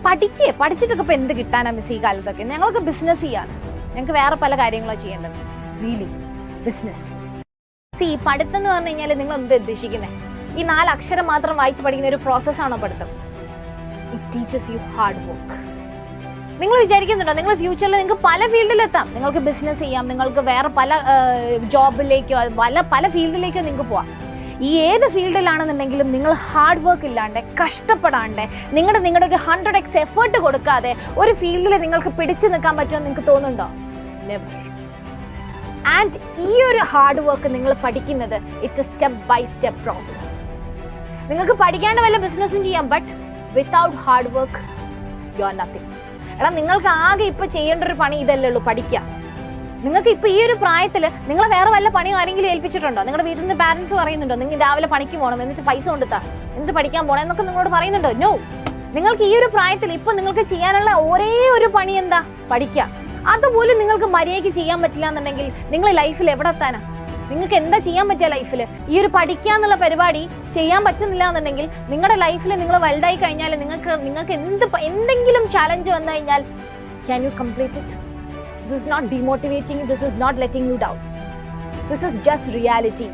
പഠിച്ചിട്ടൊക്കെ ഇപ്പൊ എന്ത് കിട്ടാനാ മിസ് ഈ കാലത്തൊക്കെ? ഞങ്ങൾക്ക് ബിസിനസ് ചെയ്യാണ്, ഞങ്ങൾക്ക് വേറെ പല കാര്യങ്ങളോ ചെയ്യേണ്ടത്. Really business. പഠിത്തം എന്ന് പറഞ്ഞു കഴിഞ്ഞാൽ നിങ്ങൾ എന്ത് ഉദ്ദേശിക്കുന്നത്? ഈ 4 അക്ഷരം മാത്രം വായിച്ച് പഠിക്കുന്ന ഒരു പ്രോസസ്സാണോ പഠിത്തം? It teaches U hard work. നിങ്ങൾ വിചാരിക്കുന്നുണ്ടോ നിങ്ങൾ ഫ്യൂച്ചറിൽ നിങ്ങൾക്ക് പല ഫീൽഡിലെത്താം? നിങ്ങൾക്ക് ബിസിനസ് ചെയ്യാം, നിങ്ങൾക്ക് വേറെ പല ജോബിലേക്കോ പല ഫീൽഡിലേക്കോ നിങ്ങൾക്ക് പോവാം. ഈ ഏത് ഫീൽഡിലാണെന്നുണ്ടെങ്കിലും നിങ്ങൾ ഹാർഡ് വർക്ക് ഇല്ലാണ്ട്, കഷ്ടപ്പെടാണ്ട്, നിങ്ങളുടെ ഒരു 100x എഫേർട്ട് കൊടുക്കാതെ ഒരു ഫീൽഡിൽ നിങ്ങൾക്ക് പിടിച്ചു നിൽക്കാൻ പറ്റുമെന്ന് നിങ്ങൾക്ക് തോന്നുന്നുണ്ടോ? നെവർ. ആൻഡ് ഈ ഒരു ഹാർഡ് വർക്ക് നിങ്ങൾ പഠിക്കുന്നത് it's a step by step process. നിങ്ങൾക്ക് പഠിക്കാണ്ട് വല്ല ബിസിനസ്സും ചെയ്യാം, but without hard work you are nothing. എടാ, നിങ്ങൾക്ക് ആകെ ഇപ്പൊ ചെയ്യേണ്ട ഒരു പണി ഇതല്ലേ ഉള്ളൂ, പഠിക്കുക. നിങ്ങൾക്ക് ഇപ്പൊ ഈ ഒരു പ്രായത്തിൽ നിങ്ങൾ വേറെ വല്ല പണിയോ ആരെങ്കിലും ഏൽപ്പിച്ചിട്ടുണ്ടോ? നിങ്ങളുടെ വീട്ടിൽ നിന്ന് പാരന്റ്സ് പറയുന്നുണ്ടോ നിങ്ങൾ രാവിലെ പണിക്ക് പോകണം, എന്നിട്ട് പൈസ കൊണ്ടുത്താ, എന്നിട്ട് പഠിക്കാൻ പോകണം എന്നൊക്കെ നിങ്ങളോട് പറയുന്നുണ്ടോ? നോ. നിങ്ങൾക്ക് ഈ ഒരു പ്രായത്തിൽ ഇപ്പൊ നിങ്ങൾക്ക് ചെയ്യാനുള്ള ഒരേ ഒരു പണി എന്താ? പഠിക്കുക. അതുപോലും നിങ്ങൾക്ക് മര്യാദയ്ക്ക് ചെയ്യാൻ പറ്റില്ല എന്നുണ്ടെങ്കിൽ നിങ്ങൾ ലൈഫിൽ എവിടെ എത്താനാ? നിങ്ങൾക്ക് എന്താ ചെയ്യാൻ പറ്റുക ലൈഫിൽ? ഈ ഒരു പഠിക്കുക എന്നുള്ള പരിപാടി ചെയ്യാൻ പറ്റുന്നില്ല എന്നുണ്ടെങ്കിൽ നിങ്ങളുടെ ലൈഫിൽ നിങ്ങൾ വലുതായി കഴിഞ്ഞാൽ നിങ്ങൾക്ക് എന്തെങ്കിലും ചാലഞ്ച് വന്നു കഴിഞ്ഞാൽ can you complete it? This is not demotivating you. This is not letting you down. This is just reality.